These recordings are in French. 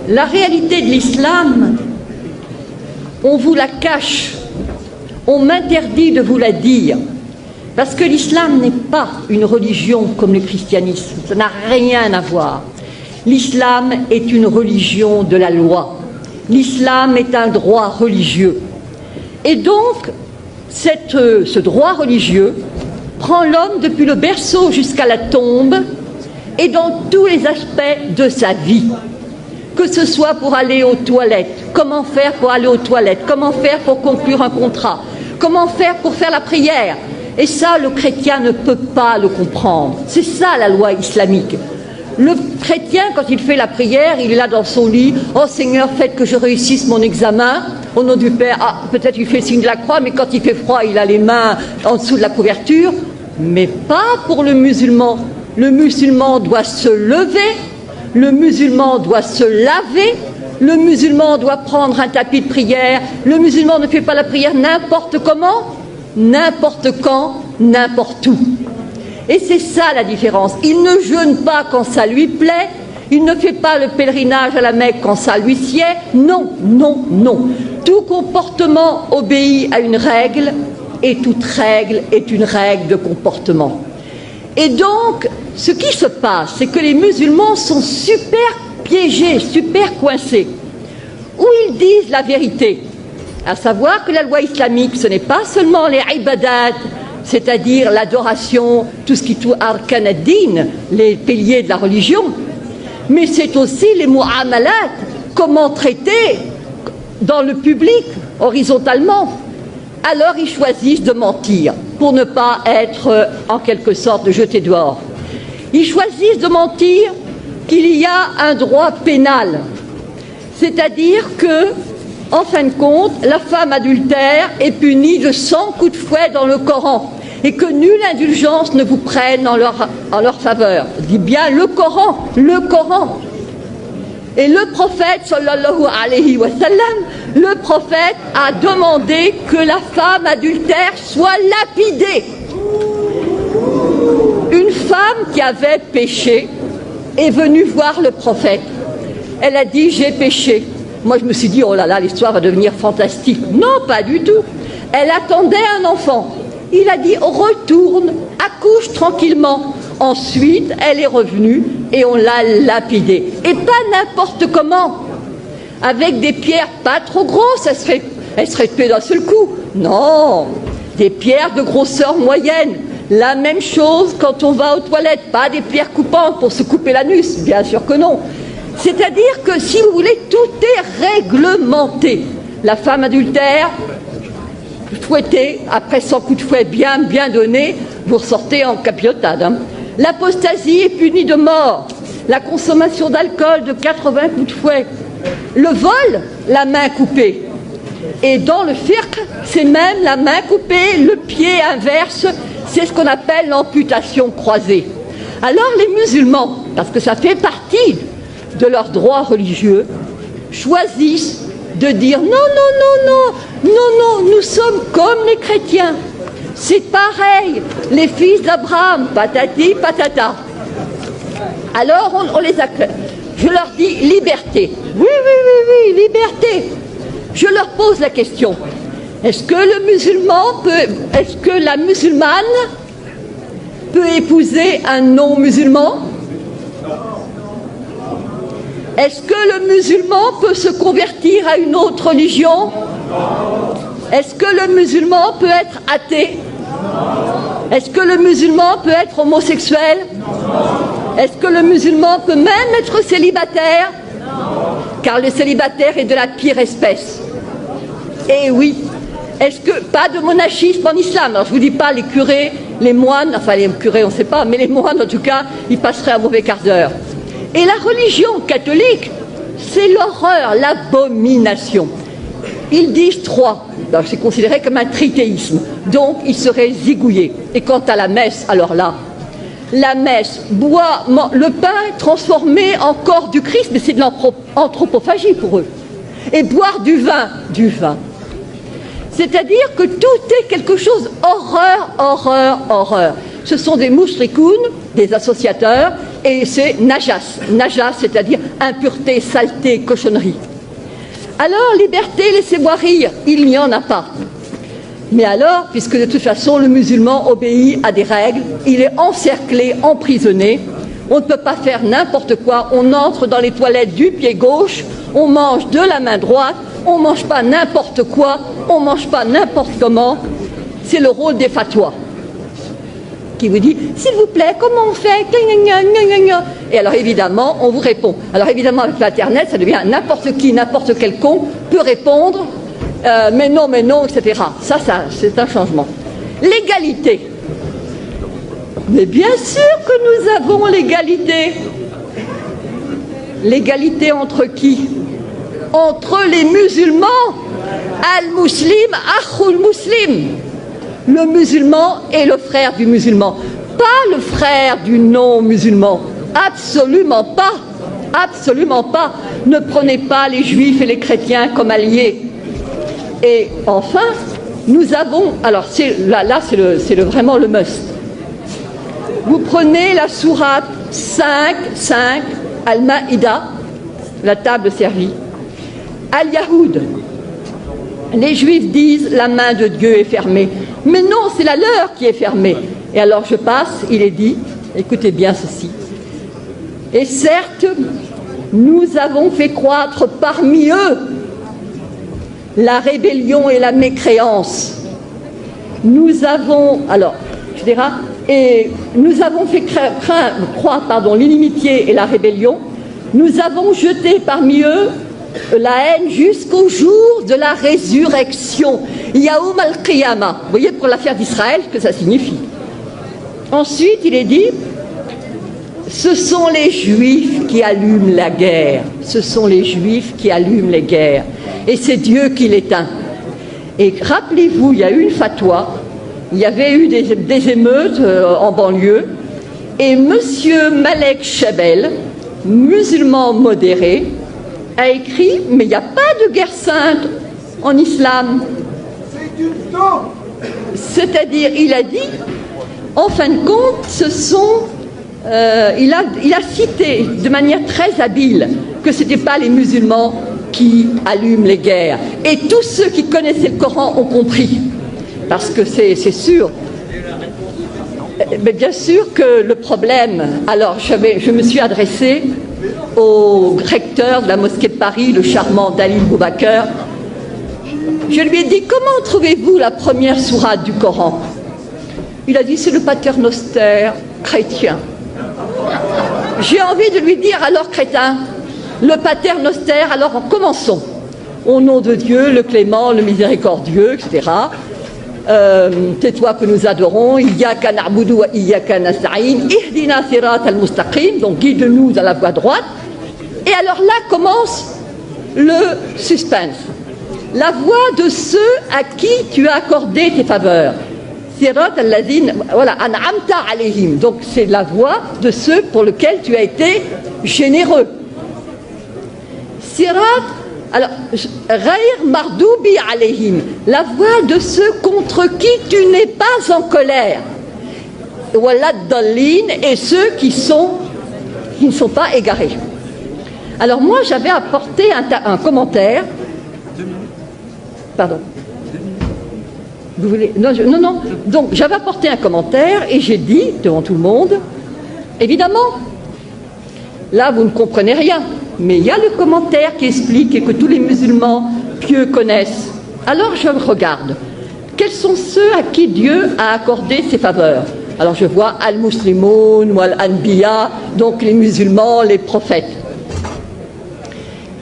La réalité de l'islam, on vous la cache, on m'interdit de vous la dire, parce que l'islam n'est pas une religion comme le christianisme, ça n'a rien à voir. L'islam est une religion de la loi, l'islam est un droit religieux. Et donc, ce droit religieux prend l'homme depuis le berceau jusqu'à la tombe et dans tous les aspects de sa vie. Que ce soit pour aller aux toilettes, comment faire pour aller aux toilettes, comment faire pour conclure un contrat, comment faire pour faire la prière. Et ça, le chrétien ne peut pas le comprendre. C'est ça la loi islamique. Le chrétien, quand il fait la prière, il est là dans son lit. « Oh Seigneur, faites que je réussisse mon examen. Au nom du Père. » Ah, peut-être il fait le signe de la croix, mais quand il fait froid, il a les mains en dessous de la couverture. Mais pas pour le musulman. Le musulman doit se lever. Le musulman doit se laver, le musulman doit prendre un tapis de prière, le musulman ne fait pas la prière n'importe comment, n'importe quand, n'importe où. Et c'est ça la différence. Il ne jeûne pas quand ça lui plaît, il ne fait pas le pèlerinage à la Mecque quand ça lui sied. Non, non, non. Tout comportement obéit à une règle et toute règle est une règle de comportement. Et donc, ce qui se passe, c'est que les musulmans sont super piégés, super coincés. Ou ils disent la vérité, à savoir que la loi islamique, ce n'est pas seulement les ibadat, c'est-à-dire l'adoration, tout ce qui touche arkan ad-din, les piliers de la religion, mais c'est aussi les mu'amalat, comment traiter dans le public, horizontalement. Alors ils choisissent de mentir pour ne pas être en quelque sorte jetés dehors. Ils choisissent de mentir qu'il y a un droit pénal, c'est-à-dire que, en fin de compte, la femme adultère est punie de 100 coups de fouet dans le Coran et que nulle indulgence ne vous prenne en leur faveur. Je dis bien le Coran, le Coran. Et le prophète, sallallahu alayhi wa sallam, le prophète a demandé que la femme adultère soit lapidée. Une femme qui avait péché est venue voir le prophète. Elle a dit « j'ai péché ». Moi je me suis dit « oh là là, l'histoire va devenir fantastique ». Non, pas du tout. Elle attendait un enfant. Il a dit « retourne, accouche tranquillement ». Ensuite, elle est revenue et on l'a lapidée. Et pas n'importe comment. Avec des pierres pas trop grosses, elle serait tuée d'un seul coup. Non, des pierres de grosseur moyenne. La même chose quand on va aux toilettes, pas des pierres coupantes pour se couper l'anus, bien sûr que non. C'est-à-dire que, si vous voulez, tout est réglementé. La femme adultère, fouettée, après 100 coups de fouet bien donnés, vous ressortez en capilotade. L'apostasie est punie de mort. La consommation d'alcool de 80 coups de fouet. Le vol, la main coupée. Et dans le fiqh, c'est même la main coupée, le pied inverse, c'est ce qu'on appelle l'amputation croisée. Alors les musulmans, parce que ça fait partie de leurs droits religieux, choisissent de dire non, non, non, non, non, non, nous sommes comme les chrétiens. C'est pareil, les fils d'Abraham, patati, patata. Alors on les accueille. Je leur dis liberté. Oui, oui, oui, oui, liberté. Je leur pose la question. Est-ce que la musulmane peut épouser un non-musulman? Est-ce que le musulman peut se convertir à une autre religion? Est-ce que le musulman peut être athée? Est-ce que le musulman peut être homosexuel? Est-ce que le musulman peut même être célibataire? Car le célibataire est de la pire espèce. Et oui. Est-ce que pas de monachisme en islam? Alors je vous dis pas les curés, les moines, enfin les curés on ne sait pas, mais les moines en tout cas, ils passeraient un mauvais quart d'heure. Et la religion catholique, c'est l'horreur, l'abomination. Ils disent trois. Alors c'est considéré comme un trithéisme. Donc ils seraient zigouillés. Et quant à la messe, alors là, la messe boit le pain transformé en corps du Christ, mais c'est de l'anthropophagie pour eux. Et boire du vin. C'est-à-dire que tout est quelque chose horreur, horreur, horreur. Ce sont des moushrikoun, des associateurs, et c'est najas. Najas, c'est-à-dire impureté, saleté, cochonnerie. Alors, liberté, laissez-moi rire, il n'y en a pas. Mais alors, puisque de toute façon le musulman obéit à des règles, il est encerclé, emprisonné, on ne peut pas faire n'importe quoi, on entre dans les toilettes du pied gauche, on mange de la main droite, on ne mange pas n'importe quoi, on ne mange pas n'importe comment. C'est le rôle des fatwas qui vous dit, s'il vous plaît, comment on fait? Et alors évidemment, on vous répond. Alors évidemment, avec l'Internet, ça devient n'importe qui, n'importe quel con peut répondre, mais non, etc. Ça, c'est un changement. L'égalité. Mais bien sûr que nous avons l'égalité. L'égalité entre qui? Entre les musulmans. Al-Muslim, Akhul Muslim. Le musulman est le frère du musulman. Pas le frère du non-musulman. Absolument pas. Absolument pas. Ne prenez pas les juifs et les chrétiens comme alliés. Et enfin, nous avons... Alors là c'est vraiment le must. Vous prenez la sourate 5, Al-Maïda, la table servie. Al-Yahoud. Les juifs disent la main de Dieu est fermée. Mais non, c'est la leur qui est fermée. Et alors je passe, il est dit, écoutez bien ceci. Et certes, nous avons fait croître parmi eux la rébellion et la mécréance. Nous avons, alors, je dirais, et nous avons fait croître l'inimitié et la rébellion. Nous avons jeté parmi eux la haine jusqu'au jour de la résurrection. Yaoum al-Qiyamah. Vous voyez pour l'affaire d'Israël ce que ça signifie. Ensuite, il est dit, ce sont les Juifs qui allument la guerre. Ce sont les Juifs qui allument les guerres. Et c'est Dieu qui l'éteint. Et rappelez-vous, il y a eu une fatwa, il y avait eu des émeutes en banlieue, et monsieur Malek Chabel, musulman modéré, a écrit, mais il n'y a pas de guerre sainte en islam. C'est-à-dire, il a dit, en fin de compte, ce sont... il a cité de manière très habile que ce n'étaient pas les musulmans qui allument les guerres. Et tous ceux qui connaissaient le Coran ont compris. Parce que c'est sûr. Mais bien sûr que le problème... Alors, je me suis adressée au recteur de la mosquée de Paris, le charmant Dalil Boubaker. Je lui ai dit, comment trouvez-vous la première sourate du Coran? Il a dit, c'est le paternoster chrétien. J'ai envie de lui dire, alors crétin, le paternoster, alors commençons. Au nom de Dieu, le clément, le miséricordieux, etc. C'est toi que nous adorons. Iyyaka na'budu wa iyyaka nasta'in. Ihdina sirat al-mustaqim. Donc guide-nous dans la voie droite. Et alors là commence le suspense. La voie de ceux à qui tu as accordé tes faveurs. Sirat al-ladhin, voilà, an'amta alayhim. Donc c'est la voie de ceux pour lesquels tu as été généreux. Sirat, alors, Ghayr mardoubi alayhim, la voie de ceux contre qui tu n'es pas en colère. Walad dallin, et ceux qui ne sont pas égarés. Alors moi j'avais apporté un commentaire. Pardon. Vous voulez... Non. Donc j'avais apporté un commentaire et j'ai dit devant tout le monde, évidemment, là vous ne comprenez rien, mais il y a le commentaire qui explique et que tous les musulmans pieux connaissent. Alors je regarde. Quels sont ceux à qui Dieu a accordé ses faveurs? Alors je vois al-Muslimoun ou al-Anbiya, donc les musulmans, les prophètes.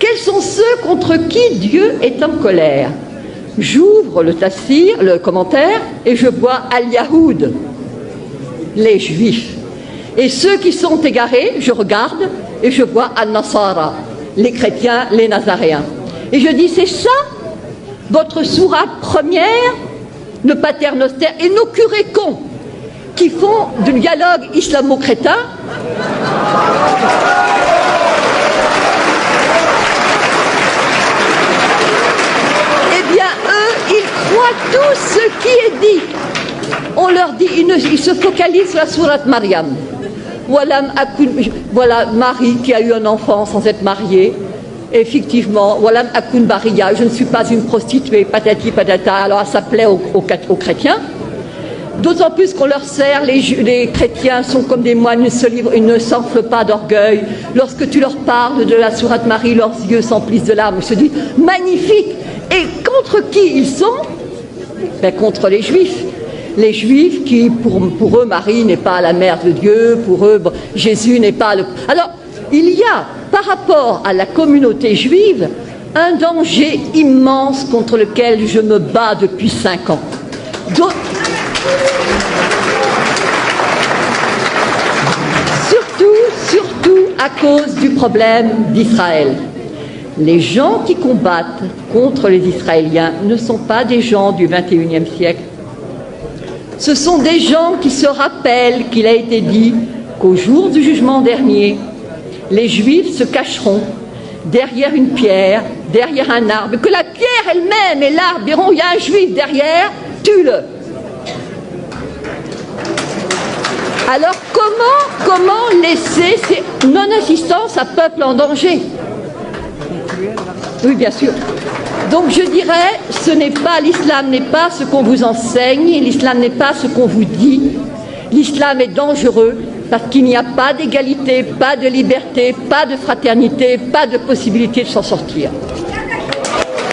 Quels sont ceux contre qui Dieu est en colère? J'ouvre le tafsir, le commentaire, et je vois al-Yahoud, les juifs. Et ceux qui sont égarés, je regarde et je vois al-Nasara, les chrétiens, les nazaréens. Et je dis, c'est ça votre sourate première, le paternoster, et nos curés cons qui font du dialogue islamo-crétin. Eh bien, eux, ils croient tout ce qui est dit. On leur dit, ils se focalisent sur la sourate Mariam. Voilà Marie qui a eu un enfant sans être mariée. Effectivement, voilà Akun Baria, je ne suis pas une prostituée, patati patata. Alors ça plaît aux chrétiens. D'autant plus qu'on leur sert, les chrétiens sont comme des moines, ils ne s'enflent pas d'orgueil. Lorsque tu leur parles de la sourate Marie, leurs yeux s'emplissent de larmes. Ils se disent magnifique. Et contre qui ils sont? Ben, contre les Juifs. Les Juifs qui, pour eux, Marie n'est pas la mère de Dieu, pour eux, bon, Jésus n'est pas le... Alors, il y a, par rapport à la communauté juive, un danger immense contre lequel je me bats depuis 5 ans. Surtout à cause du problème d'Israël. Les gens qui combattent contre les Israéliens ne sont pas des gens du XXIe siècle. Ce sont des gens qui se rappellent qu'il a été dit qu'au jour du jugement dernier, les Juifs se cacheront derrière une pierre, derrière un arbre, que la pierre elle-même et l'arbre diront, il y a un Juif derrière, tue-le. Alors comment laisser ces non-assistance à peuple en danger? Oui, bien sûr. Donc je dirais, l'islam n'est pas ce qu'on vous enseigne, l'islam n'est pas ce qu'on vous dit. L'islam est dangereux parce qu'il n'y a pas d'égalité, pas de liberté, pas de fraternité, pas de possibilité de s'en sortir.